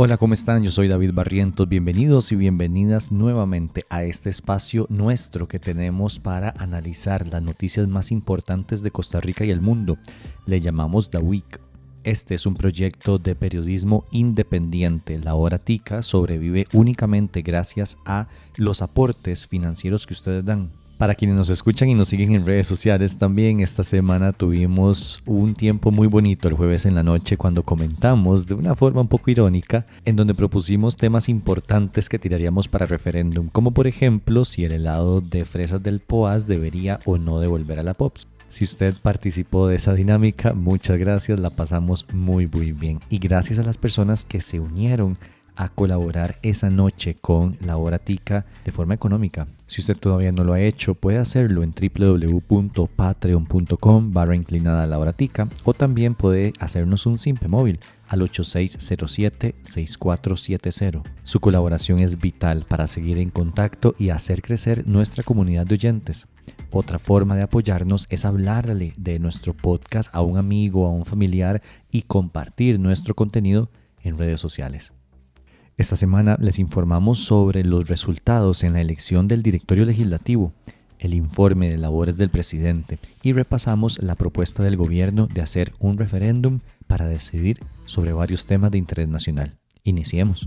Hola, ¿cómo están? Yo soy David Barrientos. Bienvenidos y bienvenidas nuevamente a este espacio nuestro que tenemos para analizar las noticias más importantes de Costa Rica y el mundo. Le llamamos The Week. Este es un proyecto de periodismo independiente. La Hora Tica sobrevive únicamente gracias a los aportes financieros que ustedes dan. Para quienes nos escuchan y nos siguen en redes sociales también, esta semana tuvimos un tiempo muy bonito el jueves en la noche cuando comentamos de una forma un poco irónica en donde propusimos temas importantes que tiraríamos para referéndum, como por ejemplo si el helado de fresas del Poás debería o no devolver a la Pops. Si usted participó de esa dinámica, muchas gracias, la pasamos muy bien. Y gracias a las personas que se unieron a colaborar esa noche con La Hora Tica de forma económica. Si usted todavía no lo ha hecho, puede hacerlo en www.patreon.com/La Hora Tica o también puede hacernos un simple móvil al 8607-6470. Su colaboración es vital para seguir en contacto y hacer crecer nuestra comunidad de oyentes. Otra forma de apoyarnos es hablarle de nuestro podcast a un amigo, a un familiar y compartir nuestro contenido en redes sociales. Esta semana les informamos sobre los resultados en la elección del directorio legislativo, el informe de labores del presidente y repasamos la propuesta del gobierno de hacer un referéndum para decidir sobre varios temas de interés nacional. Iniciemos.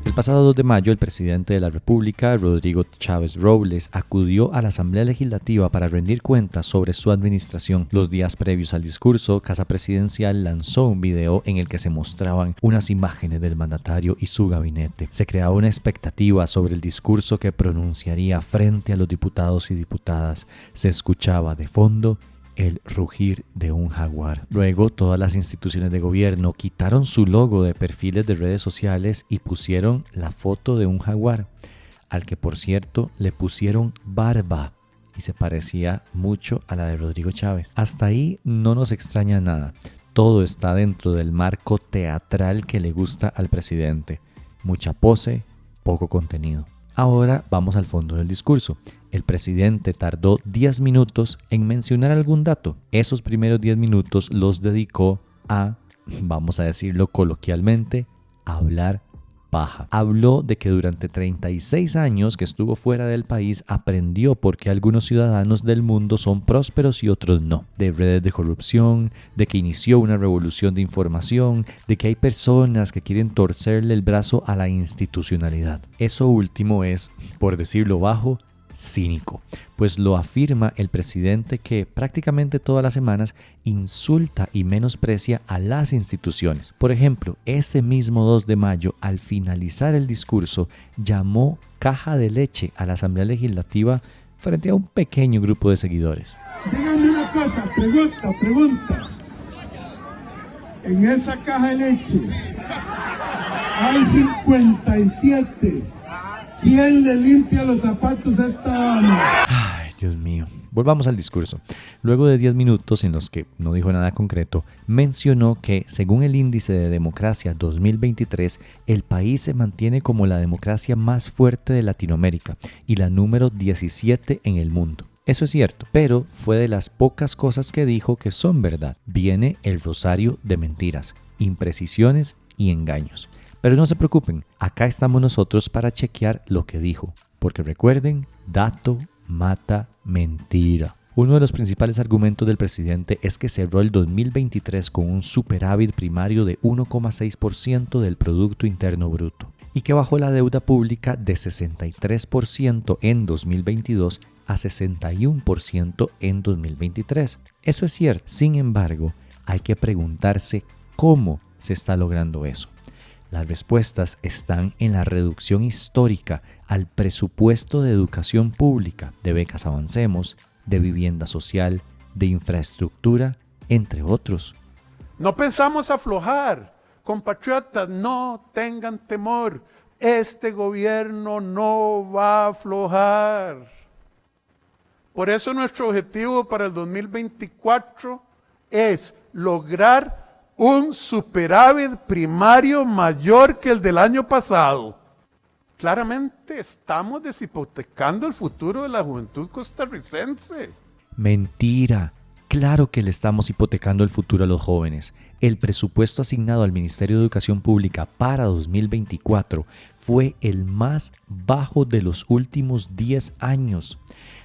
El pasado 2 de mayo, el presidente de la República, Rodrigo Chávez Robles, acudió a la Asamblea Legislativa para rendir cuentas sobre su administración. Los días previos al discurso, Casa Presidencial lanzó un video en el que se mostraban unas imágenes del mandatario y su gabinete. Se creaba una expectativa sobre el discurso que pronunciaría frente a los diputados y diputadas. Se escuchaba de fondo el rugir de un jaguar. Luego, todas las instituciones de gobierno quitaron su logo de perfiles de redes sociales y pusieron la foto de un jaguar, al que por cierto le pusieron barba y se parecía mucho a la de Rodrigo Chávez. Hasta ahí no nos extraña nada. Todo está dentro del marco teatral que le gusta al presidente. Mucha pose, poco contenido. Ahora vamos al fondo del discurso. El presidente tardó 10 minutos en mencionar algún dato. Esos primeros 10 minutos los dedicó a, vamos a decirlo coloquialmente, hablar paja. Habló de que durante 36 años que estuvo fuera del país aprendió por qué algunos ciudadanos del mundo son prósperos y otros no. De redes de corrupción, de que inició una revolución de información, de que hay personas que quieren torcerle el brazo a la institucionalidad. Eso último es, por decirlo bajo, cínico, pues lo afirma el presidente que prácticamente todas las semanas insulta y menosprecia a las instituciones. Por ejemplo, ese mismo 2 de mayo, al finalizar el discurso, llamó caja de leche a la Asamblea Legislativa frente a un pequeño grupo de seguidores. Díganme una cosa, pregunta. En esa caja de leche hay 57. ¿Quién le limpia los zapatos a esta dama? Ay, Dios mío. Volvamos al discurso. Luego de 10 minutos en los que no dijo nada concreto, mencionó que, según el Índice de Democracia 2023, el país se mantiene como la democracia más fuerte de Latinoamérica y la número 17 en el mundo. Eso es cierto, pero fue de las pocas cosas que dijo que son verdad. Viene el rosario de mentiras, imprecisiones y engaños. Pero no se preocupen, acá estamos nosotros para chequear lo que dijo. Porque recuerden, dato mata mentira. Uno de los principales argumentos del presidente es que cerró el 2023 con un superávit primario de 1,6% del Producto Interno Bruto y que bajó la deuda pública de 63% en 2022 a 61% en 2023. Eso es cierto. Sin embargo, hay que preguntarse cómo se está logrando eso. Las respuestas están en la reducción histórica al presupuesto de educación pública, de becas Avancemos, de vivienda social, de infraestructura, entre otros. No pensamos aflojar. Compatriotas, no tengan temor. Este gobierno no va a aflojar. Por eso nuestro objetivo para el 2024 es lograr un superávit primario mayor que el del año pasado. Claramente estamos deshipotecando el futuro de la juventud costarricense. Mentira. Claro que le estamos hipotecando el futuro a los jóvenes. El presupuesto asignado al Ministerio de Educación Pública para 2024 fue el más bajo de los últimos 10 años.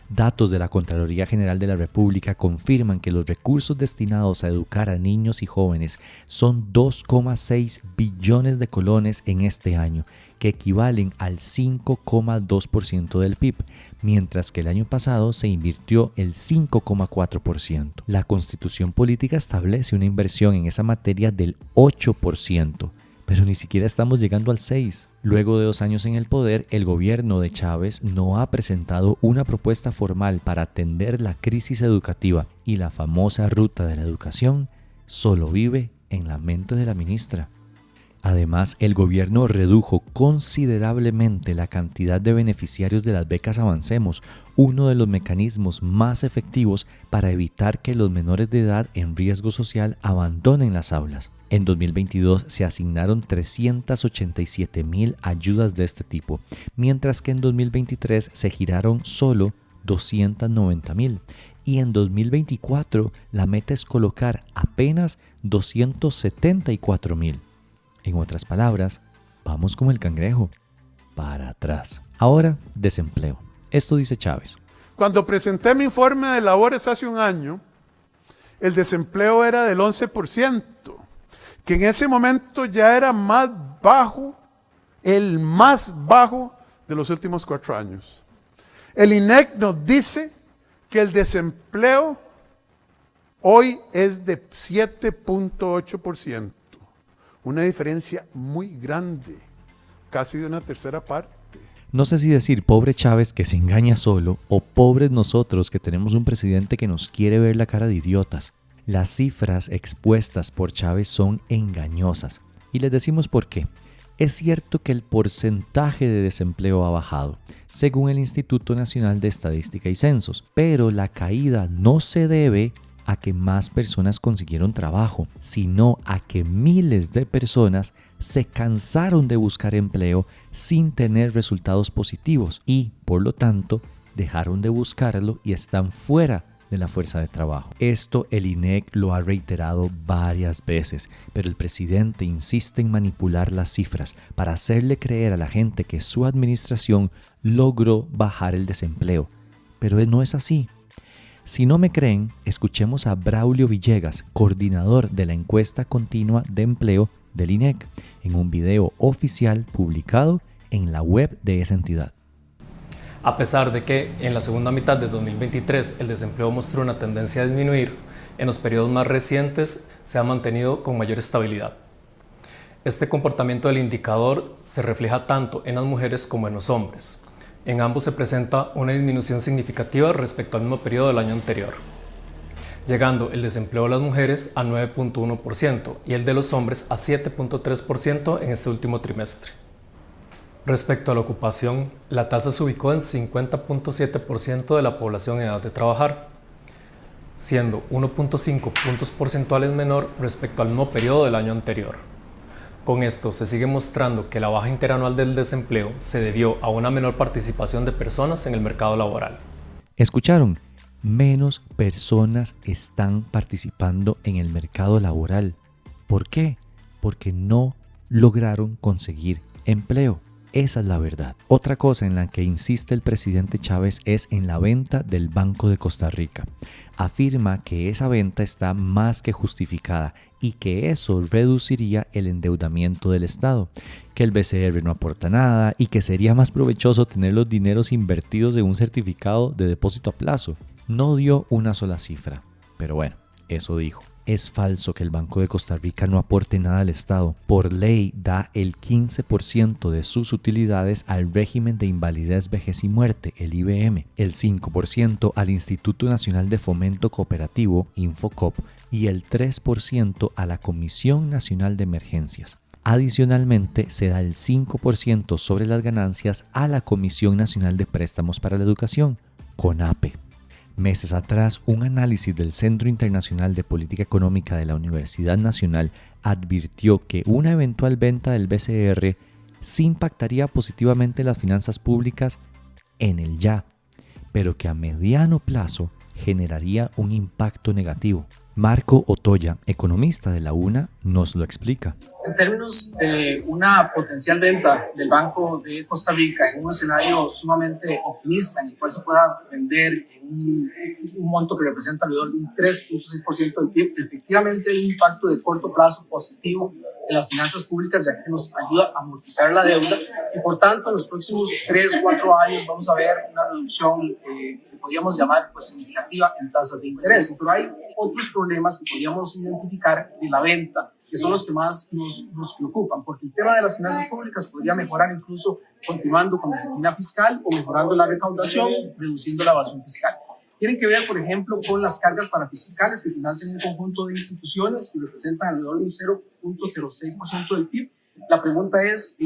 Datos de la Contraloría General de la República confirman que los recursos destinados a educar a niños y jóvenes son 2,6 billones de colones en este año, que equivalen al 5,2% del PIB, mientras que el año pasado se invirtió el 5,4%. La Constitución Política establece una inversión en esa materia del 8%. Pero ni siquiera estamos llegando al 6%. Luego de 2 años en el poder, el gobierno de Chávez no ha presentado una propuesta formal para atender la crisis educativa y la famosa ruta de la educación solo vive en la mente de la ministra. Además, el gobierno redujo considerablemente la cantidad de beneficiarios de las becas Avancemos, uno de los mecanismos más efectivos para evitar que los menores de edad en riesgo social abandonen las aulas. En 2022 se asignaron 387,000 ayudas de este tipo, mientras que en 2023 se giraron solo 290,000 y en 2024 la meta es colocar apenas 274,000. En otras palabras, vamos como el cangrejo, para atrás. Ahora, desempleo. Esto dice Chávez. Cuando presenté mi informe de labores hace un año, el desempleo era del 11%, que en ese momento ya era más bajo, el más bajo de los últimos 4 años. El INEC nos dice que el desempleo hoy es de 7,8%. Una diferencia muy grande, casi de una tercera parte. No sé si decir pobre Chávez que se engaña solo o pobres nosotros que tenemos un presidente que nos quiere ver la cara de idiotas. Las cifras expuestas por Chávez son engañosas y les decimos por qué. Es cierto que el porcentaje de desempleo ha bajado, según el Instituto Nacional de Estadística y Censos, pero la caída no se debe a que más personas consiguieron trabajo, sino a que miles de personas se cansaron de buscar empleo sin tener resultados positivos y, por lo tanto, dejaron de buscarlo y están fuera de la fuerza de trabajo. Esto el INEC lo ha reiterado varias veces, pero el presidente insiste en manipular las cifras para hacerle creer a la gente que su administración logró bajar el desempleo. Pero no es así. Si no me creen, escuchemos a Braulio Villegas, coordinador de la encuesta continua de empleo del INEC, en un video oficial publicado en la web de esa entidad. A pesar de que en la segunda mitad de 2023 el desempleo mostró una tendencia a disminuir, en los periodos más recientes se ha mantenido con mayor estabilidad. Este comportamiento del indicador se refleja tanto en las mujeres como en los hombres. En ambos se presenta una disminución significativa respecto al mismo periodo del año anterior, llegando el desempleo de las mujeres a 9,1% y el de los hombres a 7,3% en este último trimestre. Respecto a la ocupación, la tasa se ubicó en 50,7% de la población en edad de trabajar, siendo 1,5 puntos porcentuales menor respecto al mismo periodo del año anterior. Con esto se sigue mostrando que la baja interanual del desempleo se debió a una menor participación de personas en el mercado laboral. ¿Escucharon? Menos personas están participando en el mercado laboral. ¿Por qué? Porque no lograron conseguir empleo. Esa es la verdad. Otra cosa en la que insiste el presidente Chávez es en la venta del Banco de Costa Rica. Afirma que esa venta está más que justificada y que eso reduciría el endeudamiento del Estado, que el BCR no aporta nada y que sería más provechoso tener los dineros invertidos en un certificado de depósito a plazo. No dio una sola cifra, pero bueno, eso dijo. Es falso que el Banco de Costa Rica no aporte nada al Estado. Por ley da el 15% de sus utilidades al régimen de invalidez, vejez y muerte, el IVM, el 5% al Instituto Nacional de Fomento Cooperativo, Infocop, y el 3% a la Comisión Nacional de Emergencias. Adicionalmente, se da el 5% sobre las ganancias a la Comisión Nacional de Préstamos para la Educación, CONAPE. Meses atrás, un análisis del Centro Internacional de Política Económica de la Universidad Nacional advirtió que una eventual venta del BCR sí impactaría positivamente las finanzas públicas en el ya, pero que a mediano plazo generaría un impacto negativo. Marco Otoya, economista de la UNA, nos lo explica. En términos de una potencial venta del Banco de Costa Rica en un escenario sumamente optimista, en el cual se pueda vender en un monto que representa alrededor de un 3.6% del PIB, efectivamente hay un impacto de corto plazo positivo en las finanzas públicas, ya que nos ayuda a amortizar la deuda y por tanto en los próximos 3-4 años vamos a ver una reducción que podríamos llamar significativa en tasas de interés. Pero hay otros problemas que podríamos identificar de la venta, que son los que más nos preocupan, porque el tema de las finanzas públicas podría mejorar incluso continuando con disciplina fiscal o mejorando la recaudación, reduciendo la evasión fiscal. Tienen que ver, por ejemplo, con las cargas parafiscales que financian un conjunto de instituciones que representan alrededor de un 0.06% del PIB. La pregunta es,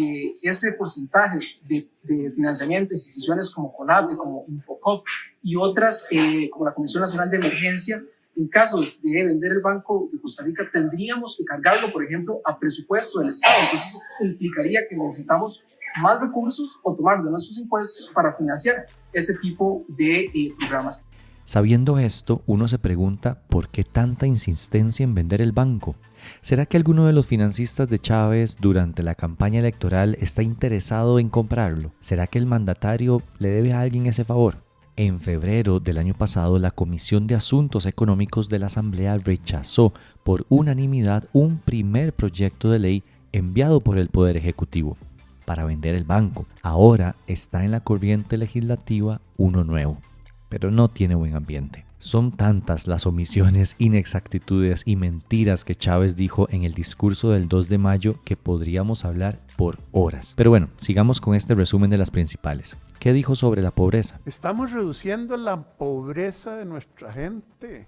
ese porcentaje de financiamiento de instituciones como CONAPE, como Infocop y otras como la Comisión Nacional de Emergencia, en caso de vender el Banco de Costa Rica, tendríamos que cargarlo, por ejemplo, a presupuesto del Estado. Entonces, eso implicaría que necesitamos más recursos o tomar de nuestros impuestos para financiar ese tipo de programas. Sabiendo esto, uno se pregunta por qué tanta insistencia en vender el banco. ¿Será que alguno de los financistas de Chávez durante la campaña electoral está interesado en comprarlo? ¿Será que el mandatario le debe a alguien ese favor? En febrero del año pasado, la Comisión de Asuntos Económicos de la Asamblea rechazó por unanimidad un primer proyecto de ley enviado por el Poder Ejecutivo para vender el banco. Ahora está en la corriente legislativa uno nuevo, pero no tiene buen ambiente. Son tantas las omisiones, inexactitudes y mentiras que Chávez dijo en el discurso del 2 de mayo que podríamos hablar por horas. Pero bueno, sigamos con este resumen de las principales. ¿Qué dijo sobre la pobreza? Estamos reduciendo la pobreza de nuestra gente.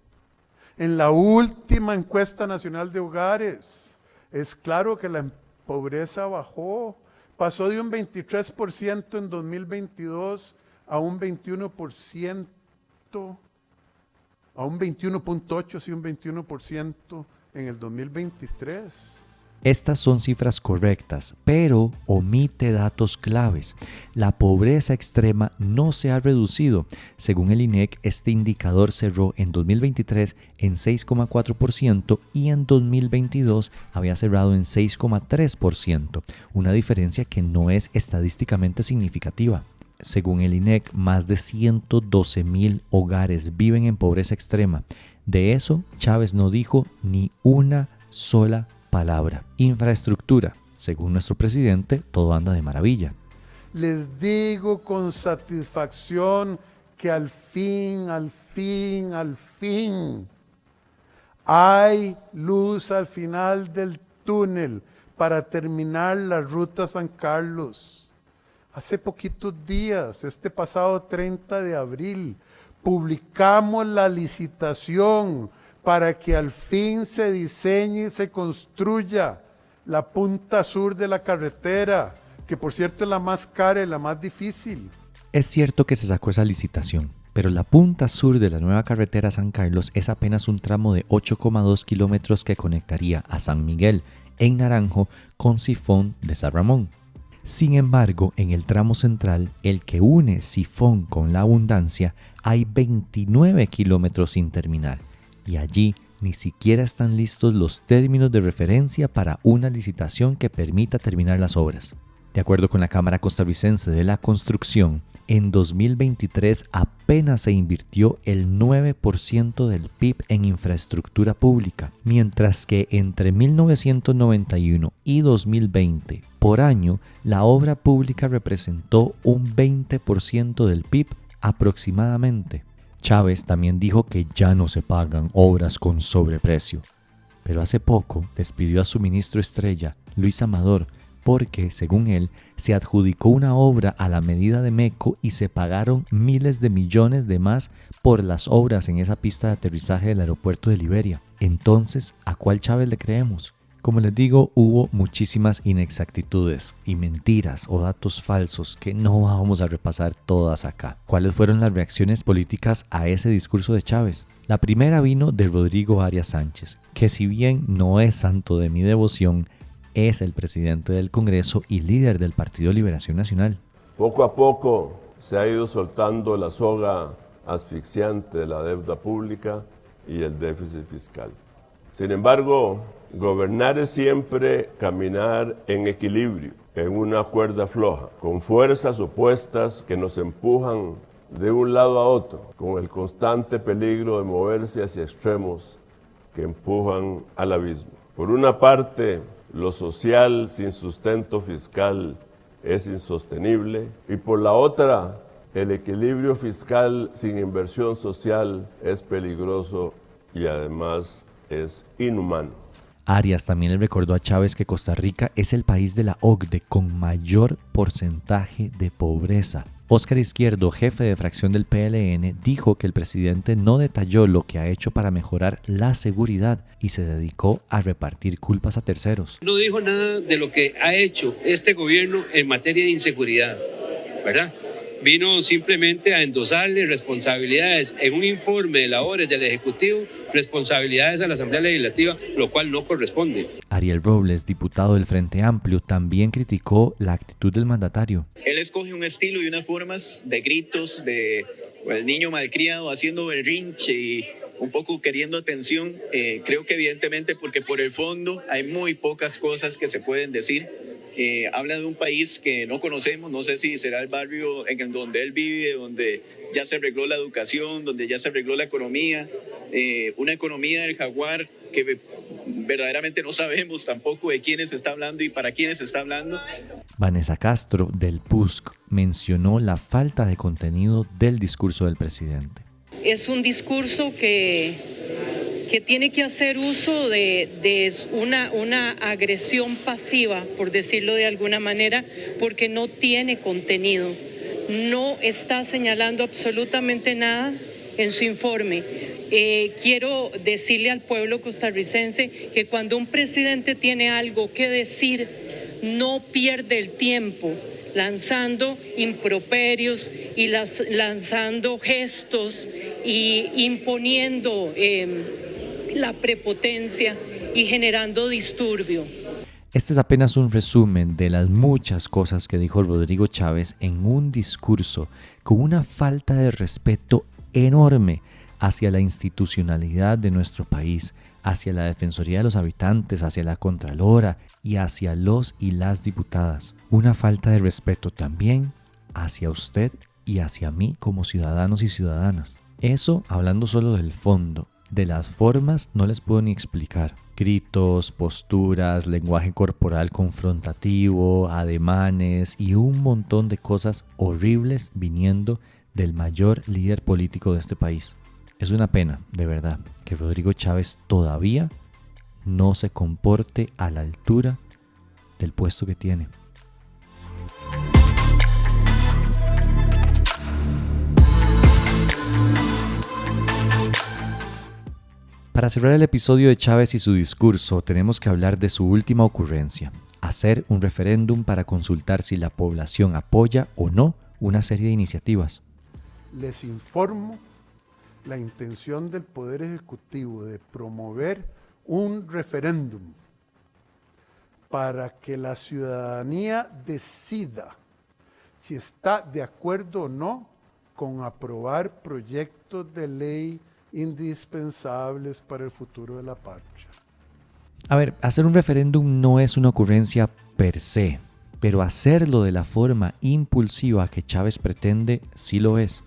En la última encuesta nacional de hogares, es claro que la pobreza bajó. Pasó de un 23% en 2022 a un 21%. A un 21.8, sí, un 21% en el 2023. Estas son cifras correctas, pero omite datos claves. La pobreza extrema no se ha reducido. Según el INEC, este indicador cerró en 2023 en 6,4% y en 2022 había cerrado en 6,3%, una diferencia que no es estadísticamente significativa. Según el INEC, más de 112,000 hogares viven en pobreza extrema. De eso, Chávez no dijo ni una sola palabra. Infraestructura. Según nuestro presidente, todo anda de maravilla. Les digo con satisfacción que al fin, hay luz al final del túnel para terminar la ruta San Carlos. Hace poquitos días, este pasado 30 de abril, publicamos la licitación para que al fin se diseñe y se construya la punta sur de la carretera, que por cierto es la más cara y la más difícil. Es cierto que se sacó esa licitación, pero la punta sur de la nueva carretera San Carlos es apenas un tramo de 8,2 kilómetros que conectaría a San Miguel, en Naranjo, con Sifón de San Ramón. Sin embargo, en el tramo central, el que une Sifón con La Abundancia, hay 29 kilómetros sin terminar, y allí ni siquiera están listos los términos de referencia para una licitación que permita terminar las obras. De acuerdo con la Cámara Costarricense de la Construcción, en 2023 apenas se invirtió el 9% del PIB en infraestructura pública, mientras que entre 1991 y 2020, por año, la obra pública representó un 20% del PIB aproximadamente. Chávez también dijo que ya no se pagan obras con sobreprecio, pero hace poco despidió a su ministro estrella, Luis Amador, porque, según él, se adjudicó una obra a la medida de MECO y se pagaron miles de millones de más por las obras en esa pista de aterrizaje del aeropuerto de Liberia. Entonces, ¿a cuál Chávez le creemos? Como les digo, hubo muchísimas inexactitudes y mentiras o datos falsos que no vamos a repasar todas acá. ¿Cuáles fueron las reacciones políticas a ese discurso de Chávez? La primera vino de Rodrigo Arias Sánchez, que si bien no es santo de mi devoción, es el presidente del Congreso y líder del Partido Liberación Nacional. Poco a poco se ha ido soltando la soga asfixiante de la deuda pública y el déficit fiscal. Sin embargo, gobernar es siempre caminar en equilibrio, en una cuerda floja, con fuerzas opuestas que nos empujan de un lado a otro, con el constante peligro de moverse hacia extremos que empujan al abismo. Por una parte, lo social sin sustento fiscal es insostenible, y por la otra, el equilibrio fiscal sin inversión social es peligroso y además es inhumano. Arias también le recordó a Chávez que Costa Rica es el país de la OCDE con mayor porcentaje de pobreza. Óscar Izquierdo, jefe de fracción del PLN, dijo que el presidente no detalló lo que ha hecho para mejorar la seguridad y se dedicó a repartir culpas a terceros. No dijo nada de lo que ha hecho este gobierno en materia de inseguridad, ¿verdad? Vino simplemente a endosarle responsabilidades en un informe de labores del Ejecutivo, responsabilidades a la Asamblea Legislativa, lo cual no corresponde. Ariel Robles, diputado del Frente Amplio, también criticó la actitud del mandatario. Él escoge un estilo y unas formas de gritos, de el niño malcriado haciendo berrinche y un poco queriendo atención. Creo que evidentemente porque por el fondo hay muy pocas cosas que se pueden decir. Habla de un país que no conocemos, no sé si será el barrio en donde él vive, donde ya se arregló la educación, donde ya se arregló la economía, una economía del jaguar que verdaderamente no sabemos tampoco de quiénes está hablando y para quiénes está hablando. Vanessa Castro, del PUSC, mencionó la falta de contenido del discurso del presidente. Es un discurso que tiene que hacer uso de una agresión pasiva, por decirlo de alguna manera, porque no tiene contenido. No está señalando absolutamente nada en su informe. Quiero decirle al pueblo costarricense que cuando un presidente tiene algo que decir, no pierde el tiempo lanzando improperios y lanzando gestos y imponiendo la prepotencia y generando disturbio. Este es apenas un resumen de las muchas cosas que dijo Rodrigo Chávez en un discurso con una falta de respeto enorme hacia la institucionalidad de nuestro país, hacia la Defensoría de los Habitantes, hacia la Contralora y hacia los y las diputadas. Una falta de respeto también hacia usted y hacia mí como ciudadanos y ciudadanas. Eso hablando solo del fondo. De las formas no les puedo ni explicar. Gritos, posturas, lenguaje corporal confrontativo, ademanes y un montón de cosas horribles viniendo del mayor líder político de este país. Es una pena, de verdad, que Rodrigo Chávez todavía no se comporte a la altura del puesto que tiene. Para cerrar el episodio de Chávez y su discurso, tenemos que hablar de su última ocurrencia: hacer un referéndum para consultar si la población apoya o no una serie de iniciativas. Les informo la intención del Poder Ejecutivo de promover un referéndum para que la ciudadanía decida si está de acuerdo o no con aprobar proyectos de ley indispensables para el futuro de la patria. A ver, hacer un referéndum no es una ocurrencia per se, pero hacerlo de la forma impulsiva que Chávez pretende sí lo es.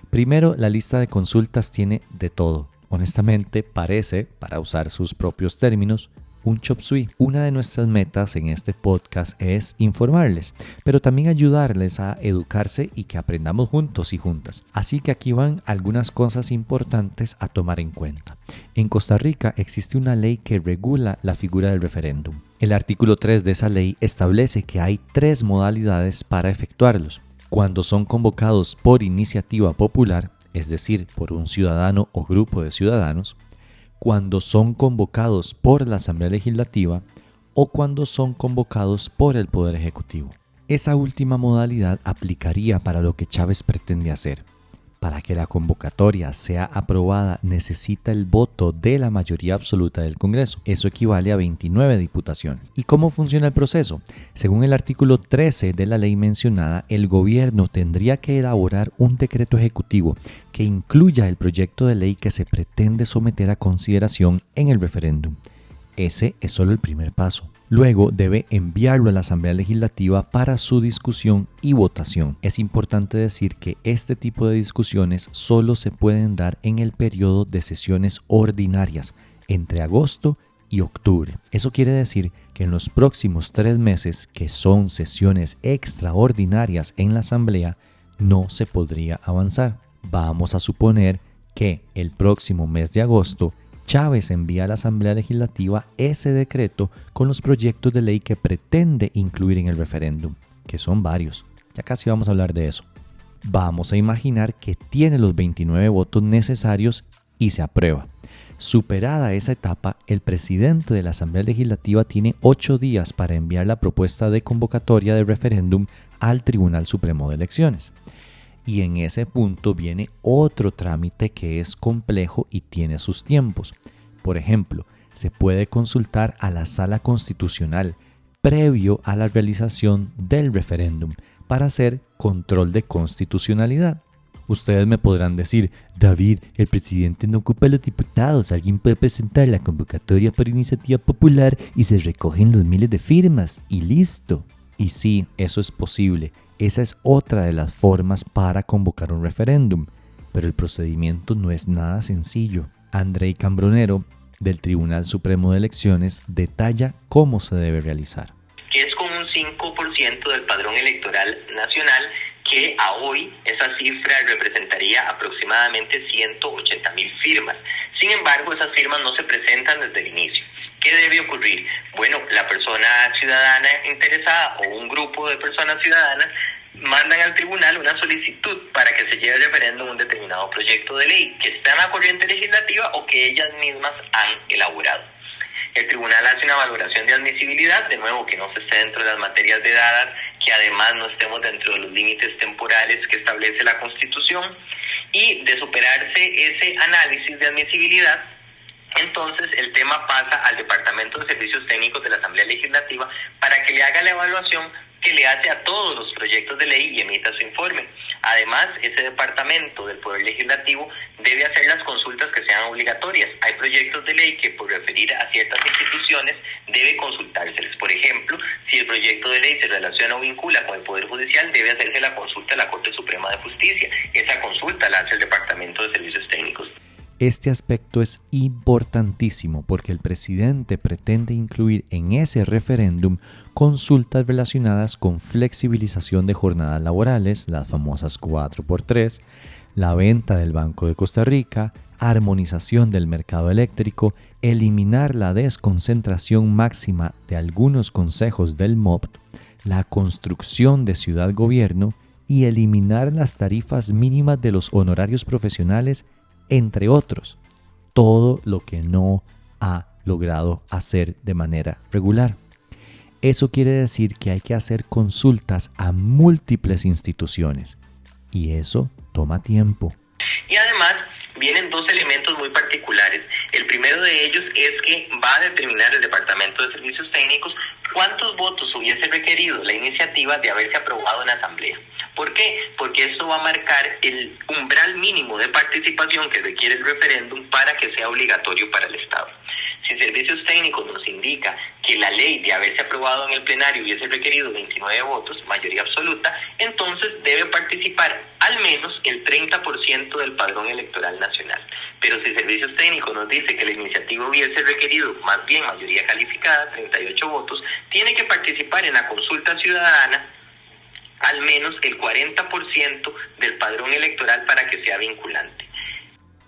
Primero, la lista de consultas tiene de todo. Honestamente, parece, para usar sus propios términos, un chop suey. Una de nuestras metas en este podcast es informarles, pero también ayudarles a educarse y que aprendamos juntos y juntas. Así que aquí van algunas cosas importantes a tomar en cuenta. En Costa Rica existe una ley que regula la figura del referéndum. El artículo 3 de esa ley establece que hay 3 modalidades para efectuarlos. Cuando son convocados por iniciativa popular, es decir, por un ciudadano o grupo de ciudadanos, cuando son convocados por la Asamblea Legislativa o cuando son convocados por el Poder Ejecutivo. Esa última modalidad aplicaría para lo que Chávez pretende hacer, Para que la convocatoria sea aprobada necesita el voto de la mayoría absoluta del Congreso. Eso equivale a 29 diputaciones. ¿Y cómo funciona el proceso? Según el artículo 13 de la ley mencionada, el gobierno tendría que elaborar un decreto ejecutivo que incluya el proyecto de ley que se pretende someter a consideración en el referéndum. Ese es solo el primer paso. Luego debe enviarlo a la Asamblea Legislativa para su discusión y votación. Es importante decir que este tipo de discusiones solo se pueden dar en el periodo de sesiones ordinarias, entre agosto y octubre. Eso quiere decir que en los próximos 3 meses, que son sesiones extraordinarias en la Asamblea, no se podría avanzar. Vamos a suponer que el próximo mes de agosto Chávez envía a la Asamblea Legislativa ese decreto con los proyectos de ley que pretende incluir en el referéndum, que son varios. Ya casi vamos a hablar de eso. Vamos a imaginar que tiene los 29 votos necesarios y se aprueba. Superada esa etapa, el presidente de la Asamblea Legislativa tiene 8 días para enviar la propuesta de convocatoria de referéndum al Tribunal Supremo de Elecciones. Y en ese punto viene otro trámite que es complejo y tiene sus tiempos. Por ejemplo, se puede consultar a la Sala Constitucional previo a la realización del referéndum para hacer control de constitucionalidad. Ustedes me podrán decir, David, el presidente no ocupa a los diputados, alguien puede presentar la convocatoria por iniciativa popular y se recogen los miles de firmas y listo. Y sí, eso es posible. Esa es otra de las formas para convocar un referéndum, pero el procedimiento no es nada sencillo. Andrei Cambronero, del Tribunal Supremo de Elecciones, detalla cómo se debe realizar. Es con un 5% del padrón electoral nacional, que a hoy esa cifra representaría aproximadamente 180,000 firmas. Sin embargo, esas firmas no se presentan desde el inicio. ¿Qué debe ocurrir? Bueno, la persona ciudadana interesada o un grupo de personas ciudadanas mandan al tribunal una solicitud para que se lleve a referéndum un determinado proyecto de ley que está en la corriente legislativa o que ellas mismas han elaborado. El tribunal hace una valoración de admisibilidad, de nuevo que no se esté dentro de las materias vedadas, que además no estemos dentro de los límites temporales que establece la Constitución, y de superarse ese análisis de admisibilidad, entonces el tema pasa al Departamento de Servicios Técnicos de la Asamblea Legislativa para que le haga la evaluación que le hace a todos los proyectos de ley y emita su informe. Además, ese departamento del Poder Legislativo debe hacer las consultas que sean obligatorias. Hay proyectos de ley que, por referir a ciertas instituciones, debe consultárseles. Por ejemplo, si el proyecto de ley se relaciona o vincula con el Poder Judicial, debe hacerse la consulta a la Corte Suprema de Justicia. Esa consulta la hace el Departamento de Servicios Técnicos. Este aspecto es importantísimo porque el presidente pretende incluir en ese referéndum consultas relacionadas con flexibilización de jornadas laborales, las famosas 4x3, la venta del Banco de Costa Rica, armonización del mercado eléctrico, eliminar la desconcentración máxima de algunos consejos del MOP, la construcción de ciudad-gobierno y eliminar las tarifas mínimas de los honorarios profesionales, entre otros, todo lo que no ha logrado hacer de manera regular. Eso quiere decir que hay que hacer consultas a múltiples instituciones y eso toma tiempo. Y además vienen dos elementos muy particulares. El primero de ellos es que va a determinar el Departamento de Servicios Técnicos cuántos votos hubiese requerido la iniciativa de haberse aprobado en la Asamblea. ¿Por qué? Porque esto va a marcar el umbral mínimo de participación que requiere el referéndum para que sea obligatorio para el Estado. Si Servicios Técnicos nos indica que la ley de haberse aprobado en el plenario hubiese requerido 29 votos, mayoría absoluta, entonces debe participar al menos el 30% del padrón electoral nacional. Pero si Servicios Técnicos nos dice que la iniciativa hubiese requerido más bien mayoría calificada, 38 votos, tiene que participar en la consulta ciudadana al menos el 40% del padrón electoral para que sea vinculante.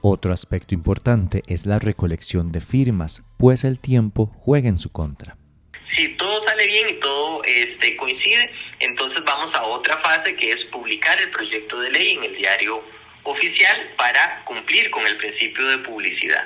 Otro aspecto importante es la recolección de firmas, pues el tiempo juega en su contra. Si todo sale bien y todo coincide, entonces vamos a otra fase que es publicar el proyecto de ley en el diario oficial para cumplir con el principio de publicidad.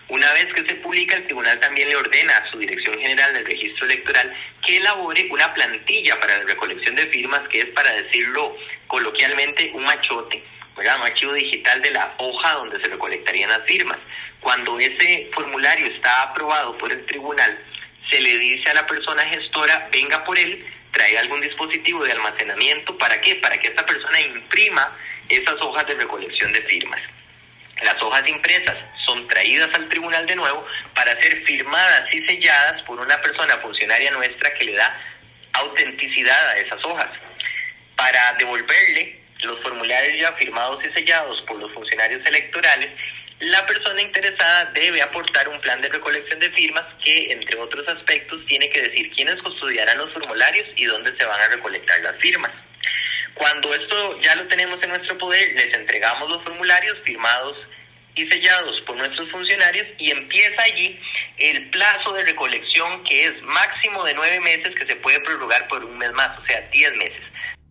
Una vez que se publica, el tribunal también le ordena a su Dirección General del Registro Electoral que elabore una plantilla para la recolección de firmas, que es, para decirlo coloquialmente, un machote, ¿verdad? Un archivo digital de la hoja donde se recolectarían las firmas. Cuando ese formulario está aprobado por el tribunal, se le dice a la persona gestora, venga por él, traiga algún dispositivo de almacenamiento. ¿Para qué? Para que esta persona imprima esas hojas de recolección de firmas. Las hojas impresas son traídas al tribunal de nuevo para ser firmadas y selladas por una persona funcionaria nuestra que le da autenticidad a esas hojas. Para devolverle los formularios ya firmados y sellados por los funcionarios electorales, la persona interesada debe aportar un plan de recolección de firmas que, entre otros aspectos, tiene que decir quiénes custodiarán los formularios y dónde se van a recolectar las firmas. Cuando esto ya lo tenemos en nuestro poder, les entregamos los formularios firmados y sellados por nuestros funcionarios y empieza allí el plazo de recolección, que es máximo de 9 meses, que se puede prorrogar por un mes más, o sea, 10 meses.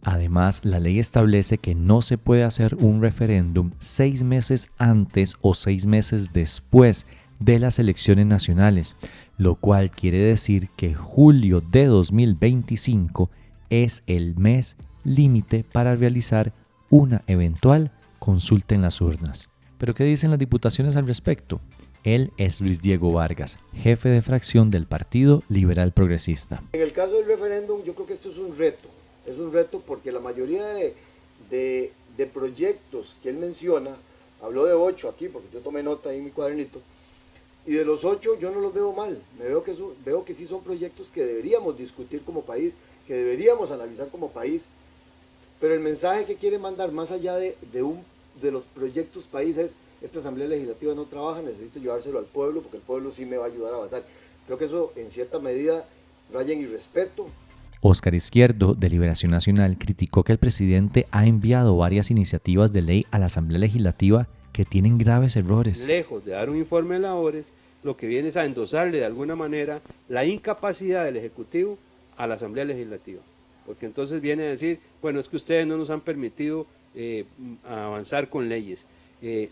Además, la ley establece que no se puede hacer un referéndum 6 meses antes o 6 meses después de las elecciones nacionales, lo cual quiere decir que julio de 2025 es el mes límite para realizar una eventual consulta en las urnas. ¿Pero qué dicen las diputaciones al respecto? Él es Luis Diego Vargas, jefe de fracción del Partido Liberal Progresista. En el caso del referéndum, yo creo que esto es un reto. Es un reto porque la mayoría de proyectos que él menciona, habló de 8 aquí, porque yo tomé nota ahí en mi cuadernito, y de los 8 yo no los veo mal. Veo que sí son proyectos que deberíamos discutir como país, que deberíamos analizar como país, pero el mensaje que quiere mandar más allá de los proyectos país es: esta Asamblea Legislativa no trabaja, necesito llevárselo al pueblo porque el pueblo sí me va a ayudar a avanzar. Creo que eso en cierta medida raya en irrespeto. Óscar Izquierdo, de Liberación Nacional, criticó que el presidente ha enviado varias iniciativas de ley a la Asamblea Legislativa que tienen graves errores. Lejos de dar un informe de labores, lo que viene es a endosarle de alguna manera la incapacidad del Ejecutivo a la Asamblea Legislativa. Porque entonces viene a decir, bueno, es que ustedes no nos han permitido avanzar con leyes.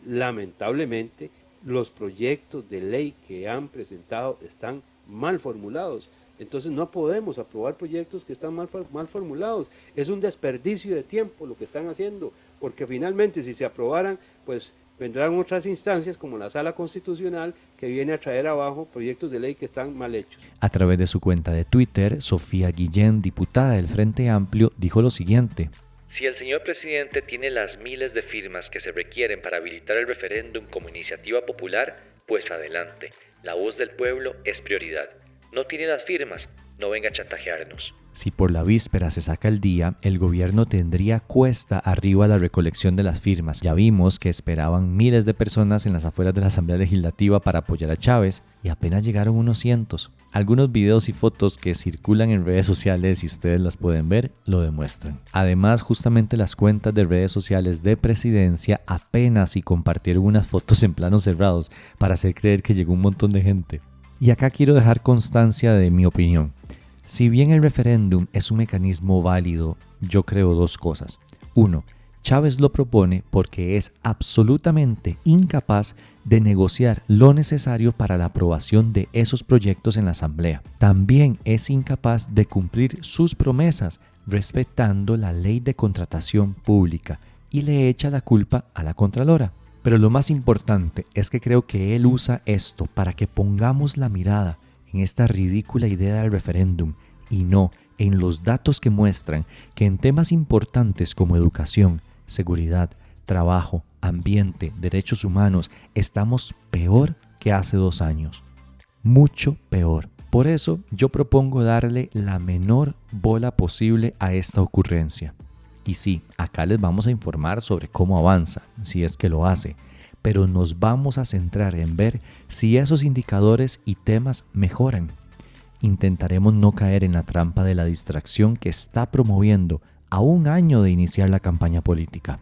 Lamentablemente, los proyectos de ley que han presentado están mal formulados. Entonces no podemos aprobar proyectos que están mal formulados. Es un desperdicio de tiempo lo que están haciendo, porque finalmente si se aprobaran, pues vendrán otras instancias como la Sala Constitucional que viene a traer abajo proyectos de ley que están mal hechos. A través de su cuenta de Twitter, Sofía Guillén, diputada del Frente Amplio, dijo lo siguiente: si el señor presidente tiene las miles de firmas que se requieren para habilitar el referéndum como iniciativa popular, pues adelante, la voz del pueblo es prioridad. No tiene las firmas, no venga a chantajearnos. Si por la víspera se saca el día, el gobierno tendría cuesta arriba la recolección de las firmas. Ya vimos que esperaban miles de personas en las afueras de la Asamblea Legislativa para apoyar a Chávez y apenas llegaron unos cientos. Algunos videos y fotos que circulan en redes sociales, y ustedes las pueden ver, lo demuestran. Además, justamente las cuentas de redes sociales de Presidencia apenas si compartieron unas fotos en planos cerrados para hacer creer que llegó un montón de gente. Y acá quiero dejar constancia de mi opinión. Si bien el referéndum es un mecanismo válido, yo creo 2 cosas. 1. Chávez lo propone porque es absolutamente incapaz de negociar lo necesario para la aprobación de esos proyectos en la Asamblea. También es incapaz de cumplir sus promesas respetando la ley de contratación pública y le echa la culpa a la Contralora. Pero lo más importante es que creo que él usa esto para que pongamos la mirada en esta ridícula idea del referéndum y no en los datos que muestran que en temas importantes como educación, seguridad, trabajo, ambiente, derechos humanos, estamos peor que hace 2 años. Mucho peor. Por eso yo propongo darle la menor bola posible a esta ocurrencia. Y sí, acá les vamos a informar sobre cómo avanza, si es que lo hace, pero nos vamos a centrar en ver si esos indicadores y temas mejoran. Intentaremos no caer en la trampa de la distracción que está promoviendo a 1 año de iniciar la campaña política.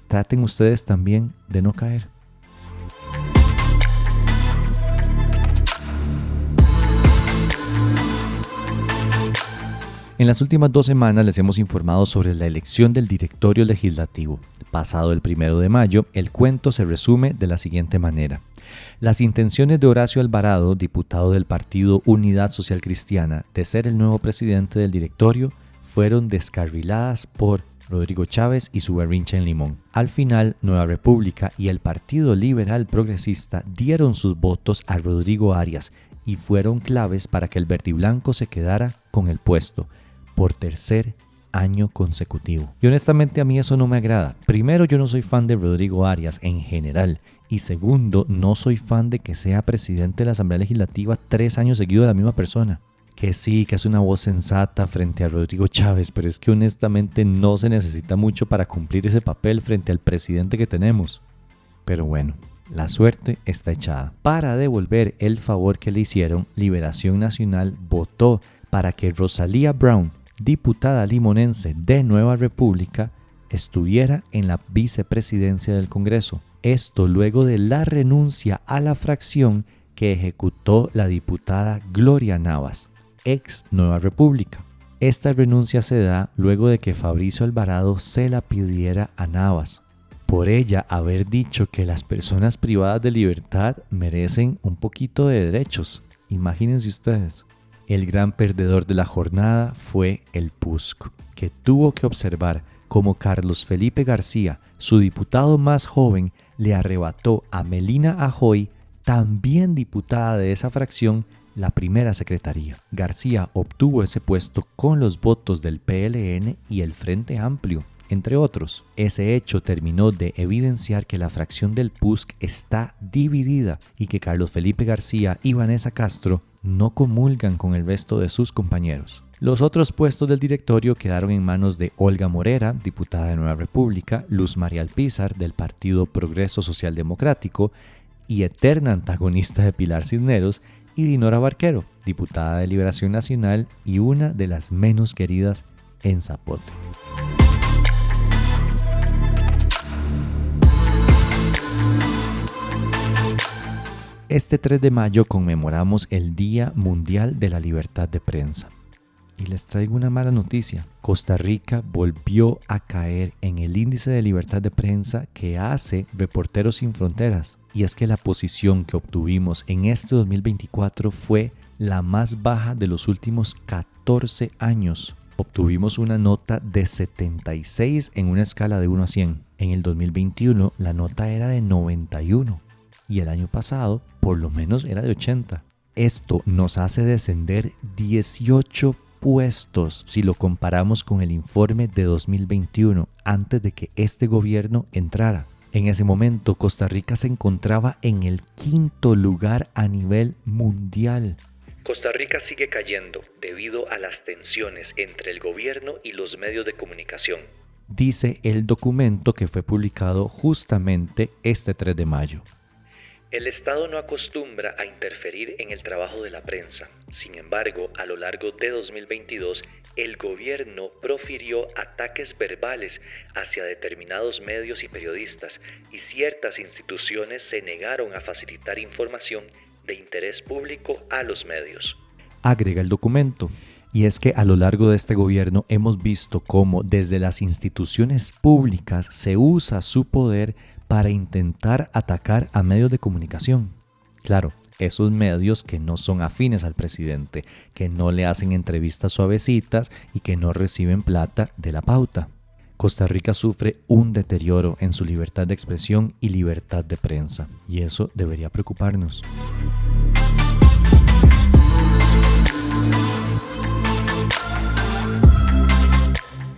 Traten ustedes también de no caer. En las últimas 2 semanas les hemos informado sobre la elección del directorio legislativo. Pasado el 1 de mayo, el cuento se resume de la siguiente manera. Las intenciones de Horacio Alvarado, diputado del partido Unidad Social Cristiana, de ser el nuevo presidente del directorio, fueron descarriladas por Rodrigo Chávez y su berrinche en Limón. Al final, Nueva República y el Partido Liberal Progresista dieron sus votos a Rodrigo Arias y fueron claves para que el verdiblanco se quedara con el puesto por tercer año consecutivo. Y honestamente a mí eso no me agrada. Primero, yo no soy fan de Rodrigo Arias en general. Y segundo, no soy fan de que sea presidente de la Asamblea Legislativa 3 años seguidos de la misma persona. Que sí, que es una voz sensata frente a Rodrigo Chávez, pero es que honestamente no se necesita mucho para cumplir ese papel frente al presidente que tenemos. Pero bueno, la suerte está echada. Para devolver el favor que le hicieron, Liberación Nacional votó para que Rosalía Brown, diputada limonense de Nueva República, estuviera en la vicepresidencia del Congreso. Esto luego de la renuncia a la fracción que ejecutó la diputada Gloria Navas, ex Nueva República. Esta renuncia se da luego de que Fabricio Alvarado se la pidiera a Navas, por ella haber dicho que las personas privadas de libertad merecen un poquito de derechos. Imagínense ustedes. El gran perdedor de la jornada fue el PUSC, que tuvo que observar cómo Carlos Felipe García, su diputado más joven, le arrebató a Melina Ajoy, también diputada de esa fracción, la primera secretaría. García obtuvo ese puesto con los votos del PLN y el Frente Amplio, entre otros. Ese hecho terminó de evidenciar que la fracción del PUSC está dividida y que Carlos Felipe García y Vanessa Castro no comulgan con el resto de sus compañeros. Los otros puestos del directorio quedaron en manos de Olga Morera, diputada de Nueva República, Luz María Alpizar, del Partido Progreso Social Democrático y eterna antagonista de Pilar Cisneros, y Dinora Barquero, diputada de Liberación Nacional y una de las menos queridas en Zapote. Este 3 de mayo conmemoramos el Día Mundial de la Libertad de Prensa. Y les traigo una mala noticia. Costa Rica volvió a caer en el índice de libertad de prensa que hace Reporteros Sin Fronteras. Y es que la posición que obtuvimos en este 2024 fue la más baja de los últimos 14 años. Obtuvimos una nota de 76 en una escala de 1 a 100. En el 2021 la nota era de 91. Y el año pasado por lo menos era de 80. Esto nos hace descender 18 puestos si lo comparamos con el informe de 2021, antes de que este gobierno entrara. En ese momento, Costa Rica se encontraba en el 5º lugar a nivel mundial. Costa Rica sigue cayendo debido a las tensiones entre el gobierno y los medios de comunicación, dice el documento que fue publicado justamente este 3 de mayo. El Estado no acostumbra a interferir en el trabajo de la prensa. Sin embargo, a lo largo de 2022, el gobierno profirió ataques verbales hacia determinados medios y periodistas, y ciertas instituciones se negaron a facilitar información de interés público a los medios. Agrega el documento. Y es que a lo largo de este gobierno hemos visto cómo desde las instituciones públicas se usa su poder para intentar atacar a medios de comunicación. Claro, esos medios que no son afines al presidente, que no le hacen entrevistas suavecitas y que no reciben plata de la pauta. Costa Rica sufre un deterioro en su libertad de expresión y libertad de prensa, y eso debería preocuparnos.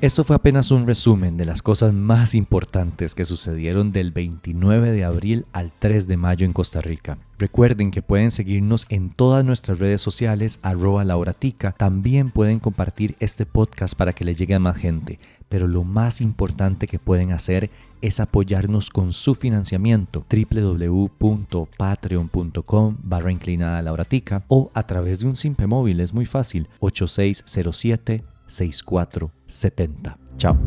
Esto fue apenas un resumen de las cosas más importantes que sucedieron del 29 de abril al 3 de mayo en Costa Rica. Recuerden que pueden seguirnos en todas nuestras redes sociales @lauratica. También pueden compartir este podcast para que le llegue a más gente. Pero lo más importante que pueden hacer es apoyarnos con su financiamiento www.patreon.com/lauratica o a través de un simple móvil. Es muy fácil, 8607-6470. Chao.